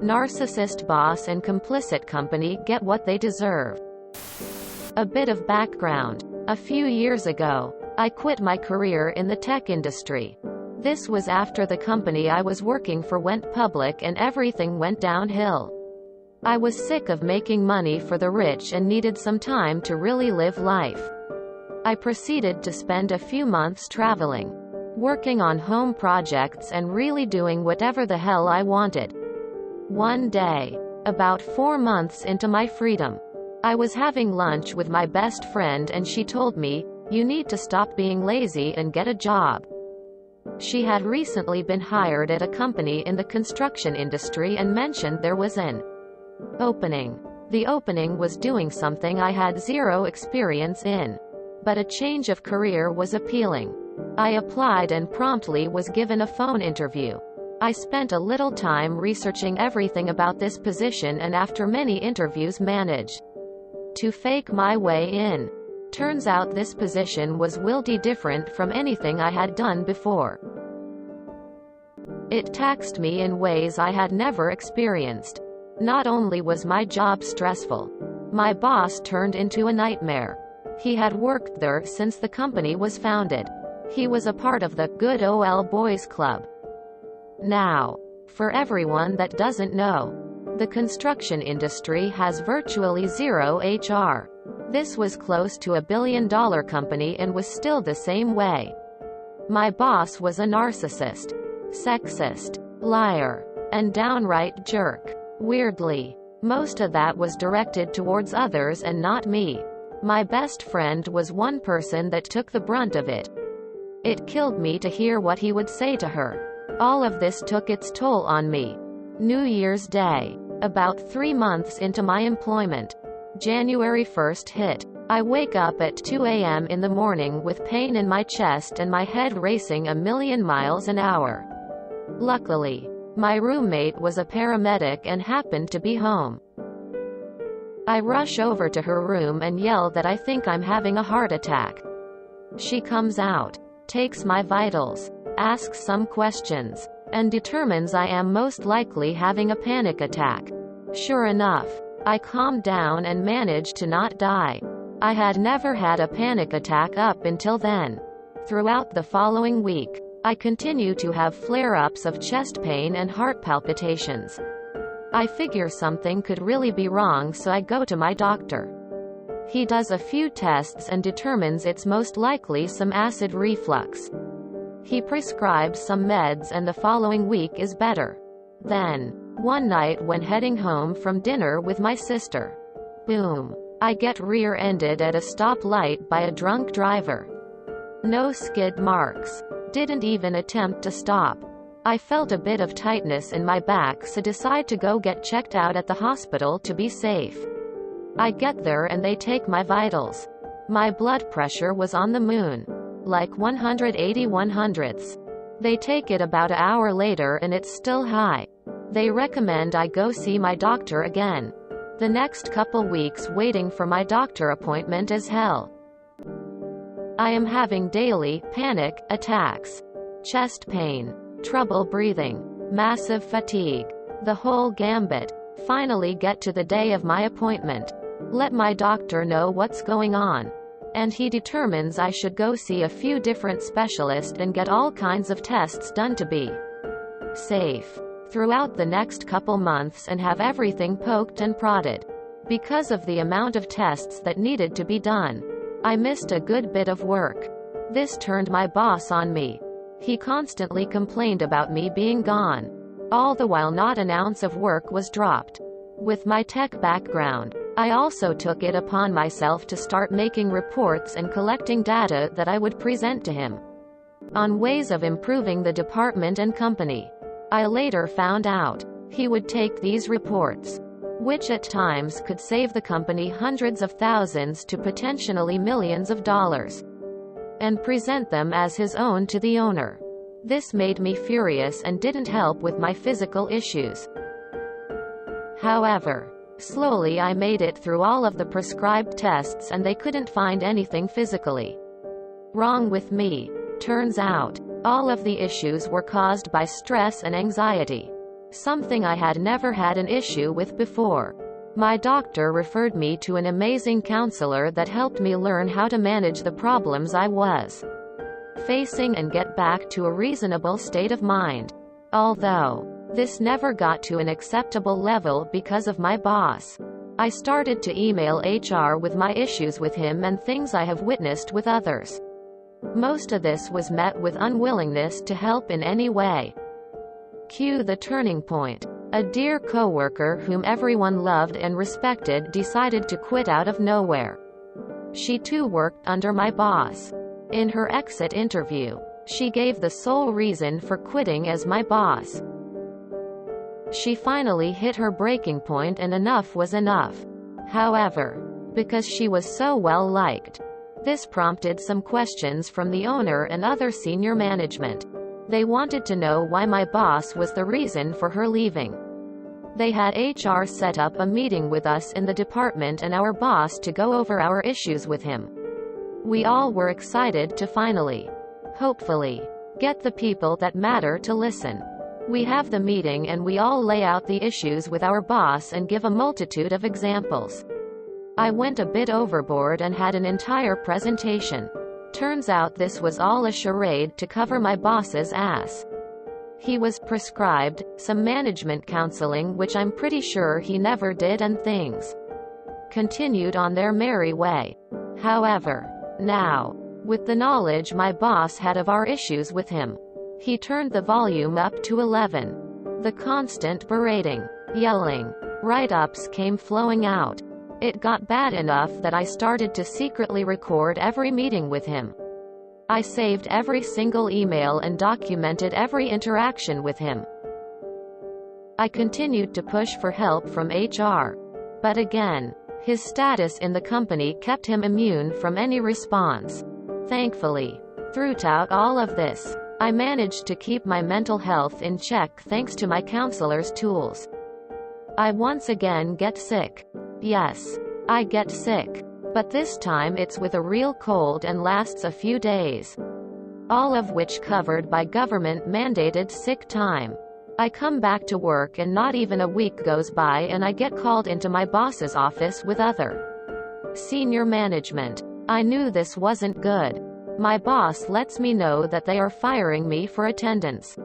Narcissist boss and complicit company get what they deserve. A bit of background. A few years ago, I quit my career in the tech industry. This was after the company I was working for went public and everything went downhill. I was sick of making money for the rich and needed some time to really live life. I proceeded to spend a few months traveling, working on home projects and really doing whatever the hell I wanted. One day, about 4 months into my freedom, I was having lunch with my best friend and she told me, "You need to stop being lazy and get a job." She had recently been hired at a company in the construction industry and mentioned there was an opening. The opening was doing something I had zero experience in. But a change of career was appealing. I applied and promptly was given a phone interview. I spent a little time researching everything about this position and after many interviews managed to fake my way in. Turns out this position was wildly different from anything I had done before. It taxed me in ways I had never experienced. Not only was my job stressful, my boss turned into a nightmare. He had worked there since the company was founded. He was a part of the Good Old Boys Club. Now, for everyone that doesn't know, the construction industry has virtually zero HR. This was close to $1 billion company and was still the same way. My boss was a narcissist, sexist, liar, and downright jerk. Weirdly, most of that was directed towards others and not me. My best friend was one person that took the brunt of it. It killed me to hear what he would say to her. All of this took its toll on me. New Year's Day. About 3 months into my employment, January 1st hit. I wake up at 2 a.m. in the morning with pain in my chest and my head racing a million miles an hour. Luckily, my roommate was a paramedic and happened to be home. I rush over to her room and yell that I think I'm having a heart attack. She comes out, takes my vitals, asks some questions, and determines I am most likely having a panic attack. Sure enough, I calmed down and managed to not die. I had never had a panic attack up until then. Throughout the following week, I continue to have flare-ups of chest pain and heart palpitations. I figure something could really be wrong, so I go to my doctor. He does a few tests and determines it's most likely some acid reflux. He prescribes some meds and the following week is better. Then, one night when heading home from dinner with my sister, boom, I get rear-ended at a stoplight by a drunk driver. No skid marks. Didn't even attempt to stop. I felt a bit of tightness in my back, so decide to go get checked out at the hospital to be safe. I get there and they take my vitals. My blood pressure was on the moon. Like 180/100ths. They take it about an hour later and it's still high. They recommend I go see my doctor again. The next couple weeks waiting for my doctor appointment is hell. I am having daily panic attacks, chest pain, trouble breathing, massive fatigue, the whole gambit. Finally get to the day of my appointment. Let my doctor know what's going on. And he determines I should go see a few different specialists and get all kinds of tests done to be safe throughout the next couple months and have everything poked and prodded. Because of the amount of tests that needed to be done, I missed a good bit of work. This turned my boss on me. He constantly complained about me being gone. All the while not an ounce of work was dropped. With my tech background, I also took it upon myself to start making reports and collecting data that I would present to him on ways of improving the department and company. I later found out he would take these reports, which at times could save the company hundreds of thousands to potentially millions of dollars, and present them as his own to the owner. This made me furious and didn't help with my physical issues. However, slowly I made it through all of the prescribed tests and they couldn't find anything physically wrong with me. Turns out, all of the issues were caused by stress and anxiety. something I had never had an issue with before. My doctor referred me to an amazing counselor that helped me learn how to manage the problems I was facing and get back to a reasonable state of mind. Although this never got to an acceptable level because of my boss, I started to email HR with my issues with him and things I have witnessed with others. Most of this was met with unwillingness to help in any way. Cue the turning point. A dear coworker whom everyone loved and respected decided to quit out of nowhere. She too worked under my boss. In her exit interview, she gave the sole reason for quitting as my boss. She finally hit her breaking point and enough was enough. However, because she was so well liked, this prompted some questions from the owner and other senior management. They wanted to know why my boss was the reason for her leaving. They had HR set up a meeting with us in the department and our boss to go over our issues with him. We all were excited to finally, hopefully, get the people that matter to listen. We have the meeting and we all lay out the issues with our boss and give a multitude of examples. I went a bit overboard and had an entire presentation. Turns out this was all a charade to cover my boss's ass. He was prescribed some management counseling, which I'm pretty sure he never did, and things continued on their merry way. However, now, with the knowledge my boss had of our issues with him, he turned the volume up to 11. The constant berating, yelling, write-ups came flowing out. It got bad enough that I started to secretly record every meeting with him. I saved every single email and documented every interaction with him. I continued to push for help from HR. But again, his status in the company kept him immune from any response. Thankfully, throughout all of this, I managed to keep my mental health in check thanks to my counselor's tools. I once again get sick. Yes, I get sick. But this time it's with a real cold and lasts a few days. All of which covered by government-mandated sick time. I come back to work and not even a week goes by and I get called into my boss's office with other senior management. I knew this wasn't good. My boss lets me know that they are firing me for attendance.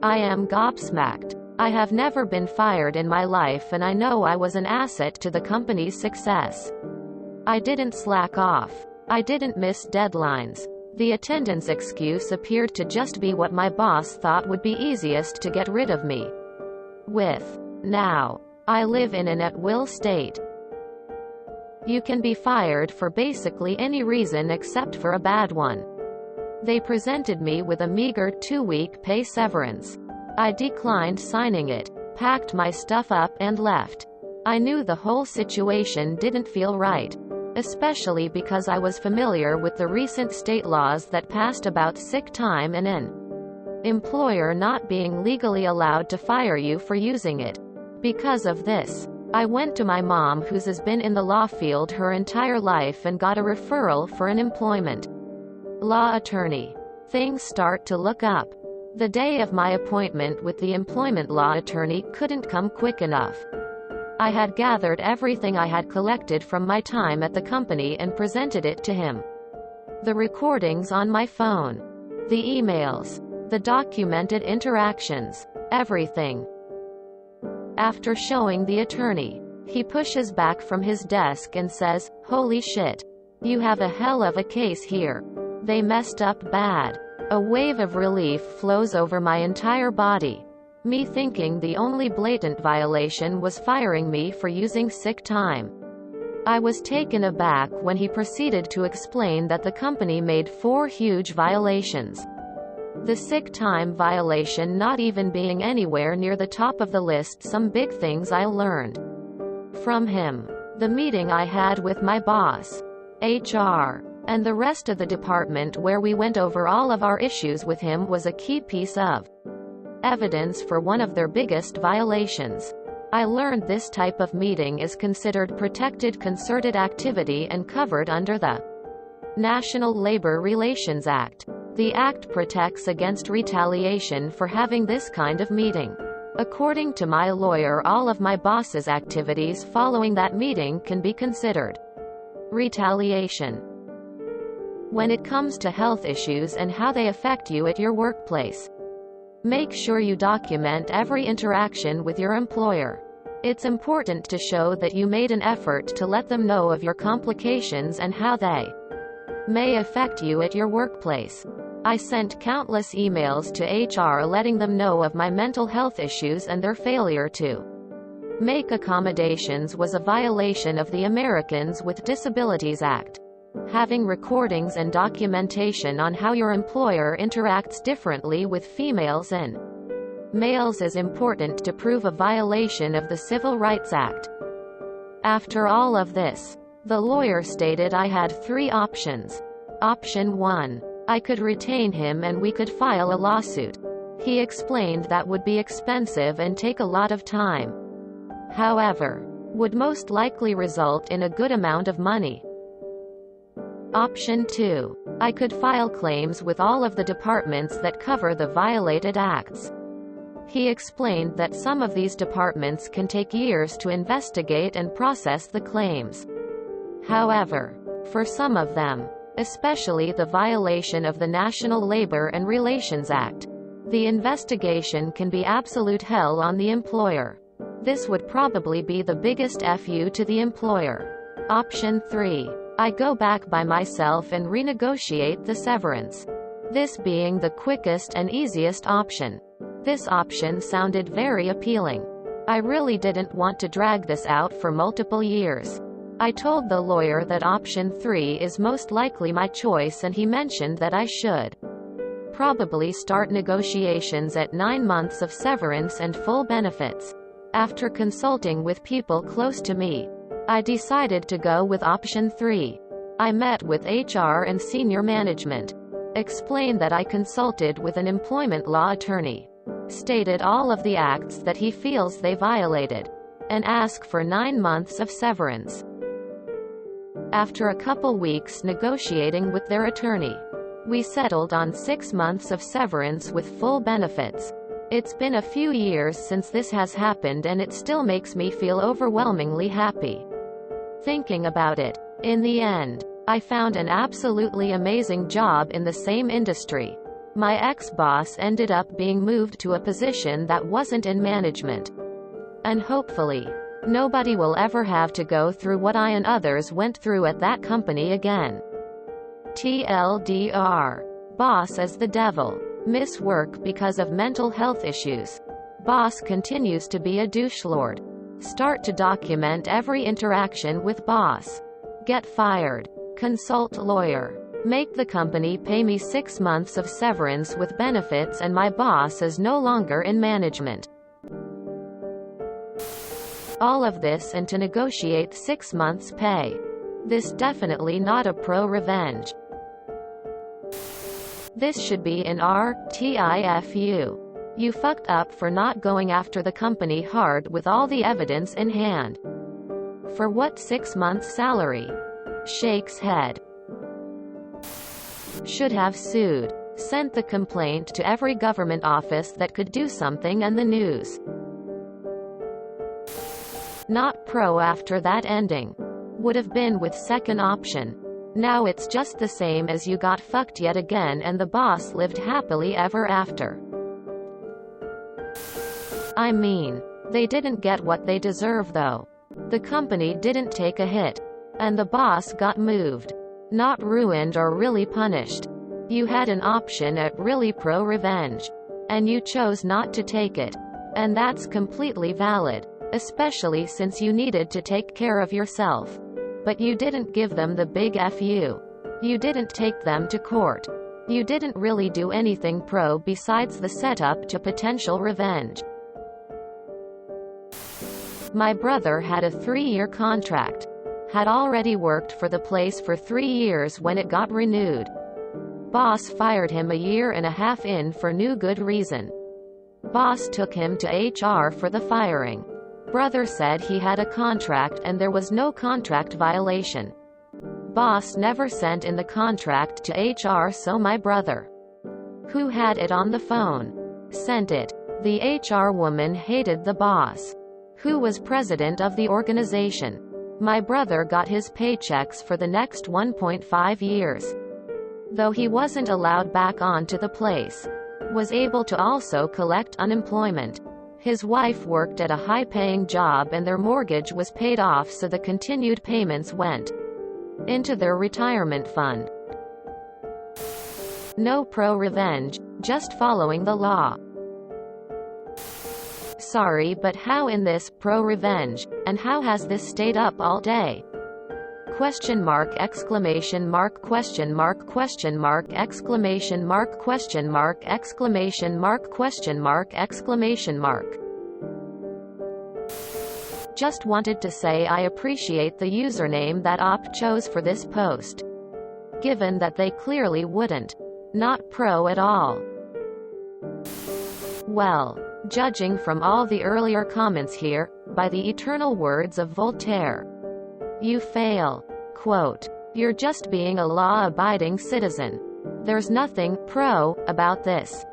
I am gobsmacked. I have never been fired in my life and I know I was an asset to the company's success. I didn't slack off. I didn't miss deadlines. The attendance excuse appeared to just be what my boss thought would be easiest to get rid of me with. Now, I live in an at-will state. You can be fired for basically any reason except for a bad one. They presented me with a meager 2-week pay severance. I declined signing it, packed my stuff up and left. I knew the whole situation didn't feel right, especially because I was familiar with the recent state laws that passed about sick time and an employer not being legally allowed to fire you for using it. Because of this, I went to my mom, who's has been in the law field her entire life, and got a referral for an employment law attorney. Things start to look up. The day of my appointment with the employment law attorney couldn't come quick enough. I had gathered everything I had collected from my time at the company and presented it to him. The recordings on my phone, the emails, the documented interactions, everything. After showing the attorney, he pushes back from his desk and says, "Holy shit. You have a hell of a case here. They messed up bad." A wave of relief flows over my entire body. Me thinking the only blatant violation was firing me for using sick time. I was taken aback when he proceeded to explain that the company made 4 huge violations. The sick time violation not even being anywhere near the top of the list. Some big things I learned from him. The meeting I had with my boss, HR, and the rest of the department where we went over all of our issues with him was a key piece of evidence for one of their biggest violations. I learned this type of meeting is considered protected concerted activity and covered under the National Labor Relations Act. The act protects against retaliation for having this kind of meeting. According to my lawyer, all of my boss's activities following that meeting can be considered retaliation. When it comes to health issues and how they affect you at your workplace, make sure you document every interaction with your employer. It's important to show that you made an effort to let them know of your complications and how they may affect you at your workplace. I sent countless emails to HR letting them know of my mental health issues, and their failure to make accommodations was a violation of the Americans with Disabilities Act. Having recordings and documentation on how your employer interacts differently with females and males is important to prove a violation of the Civil Rights Act. After all of this, the lawyer stated I had 3 options. Option 1. I could retain him and we could file a lawsuit. He explained that would be expensive and take a lot of time. However, would most likely result in a good amount of money. Option 2. I could file claims with all of the departments that cover the violated acts. He explained that some of these departments can take years to investigate and process the claims. However, for some of them, especially the violation of the National Labor and Relations Act, the investigation can be absolute hell on the employer. This would probably be the biggest FU to the employer. Option 3. I go back by myself and renegotiate the severance. This being the quickest and easiest option. This option sounded very appealing. I really didn't want to drag this out for multiple years. I told the lawyer that option 3 is most likely my choice, and he mentioned that I should probably start negotiations at 9 months of severance and full benefits. After consulting with people close to me, I decided to go with option 3. I met with HR and senior management, explained that I consulted with an employment law attorney, stated all of the acts that he feels they violated, and asked for 9 months of severance. After a couple weeks negotiating with their attorney, we settled on 6 months of severance with full benefits. It's been a few years since this has happened, and it still makes me feel overwhelmingly happy thinking about it. In the end, I found an absolutely amazing job in the same industry. My ex-boss ended up being moved to a position that wasn't in management. And hopefully, nobody will ever have to go through what I and others went through at that company again. TLDR. Boss is the devil. Miss work because of mental health issues. Boss continues to be a douchelord. Start to document every interaction with boss. Get fired. Consult lawyer. Make the company pay me 6 months of severance with benefits, and my boss is no longer in management. All of this and to negotiate 6 months pay. This definitely not a pro-revenge. This should be in RTIFU. You fucked up for not going after the company hard with all the evidence in hand. For what, 6 months salary? Shakes head. Should have sued. Sent the complaint to every government office that could do something, and the news. Not pro after that ending. Would have been with second option. Now it's just the same as you got fucked yet again, and the boss lived happily ever after. I mean, they didn't get what they deserve though. The company didn't take a hit. And the boss got moved. Not ruined or really punished. You had an option at really pro-revenge. And you chose not to take it. And that's completely valid. Especially since you needed to take care of yourself. But you didn't give them the big FU. You didn't take them to court. You didn't really do anything pro besides the setup to potential revenge. My brother had a 3-year contract. Had already worked for the place for 3 years when it got renewed. Boss fired him a year and a half in for no good reason. Boss took him to HR for the firing. Brother said he had a contract and there was no contract violation. Boss never sent in the contract to HR, so my brother, who had it on the phone, sent it. The HR woman hated the boss, who was president of the organization. My brother got his paychecks for the next 1.5 years. Though he wasn't allowed back onto the place. Was able to also collect unemployment. His wife worked at a high-paying job and their mortgage was paid off, so the continued payments went into their retirement fund. No pro-revenge, just following the law. Sorry, but how in this pro-revenge, and how has this stayed up all day? Question mark, exclamation mark, question mark, question mark, exclamation mark, question mark, exclamation mark, question mark, exclamation mark. Just wanted to say I appreciate the username that op chose for this post, given that they clearly wouldn't. Not pro at all. Well, judging from all the earlier comments here, by the eternal words of Voltaire, you fail. Quote, you're just being a law-abiding citizen. There's nothing pro about this.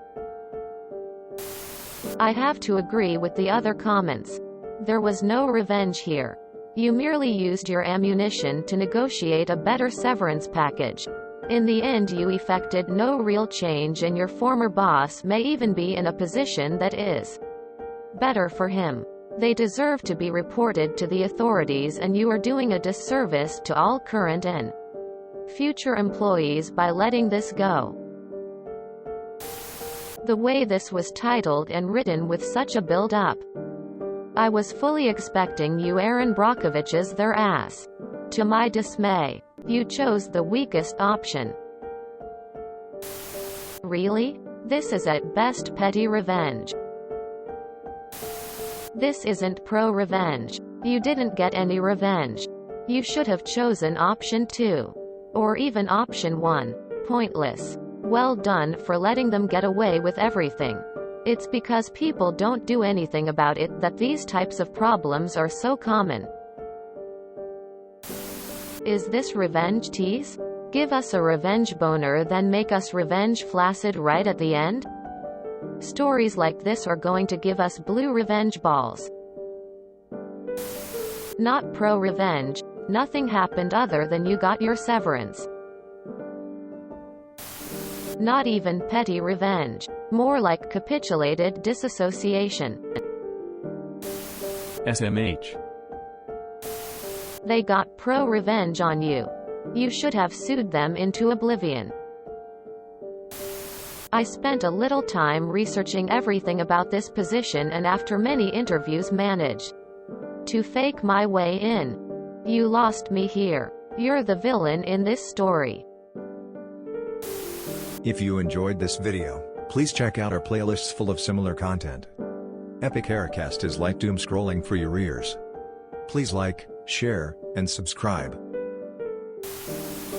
I have to agree with the other comments. There was no revenge here. You merely used your ammunition to negotiate a better severance package. In the end, you effected no real change, and your former boss may even be in a position that is better for him. They deserve to be reported to the authorities, and you are doing a disservice to all current and future employees by letting this go. The way this was titled and written with such a build-up, I was fully expecting you Aaron Brockovich's their ass. To my dismay, you chose the weakest option. Really? This is at best petty revenge. This isn't pro-revenge. You didn't get any revenge. You should have chosen option 2. Or even option 1. Pointless. Well done for letting them get away with everything. It's because people don't do anything about it that these types of problems are so common. Is this revenge tease? Give us a revenge boner, then make us revenge flaccid right at the end? Stories like this are going to give us blue revenge balls. Not pro-revenge. Nothing happened other than you got your severance. Not even petty revenge. More like capitulated disassociation. SMH. They got pro-revenge on you. You should have sued them into oblivion. I spent a little time researching everything about this position, and after many interviews managed to fake my way in. You lost me here. You're the villain in this story. If you enjoyed this video, please check out our playlists full of similar content. Epic Haircast is like doom scrolling for your ears. Please like, share, and subscribe.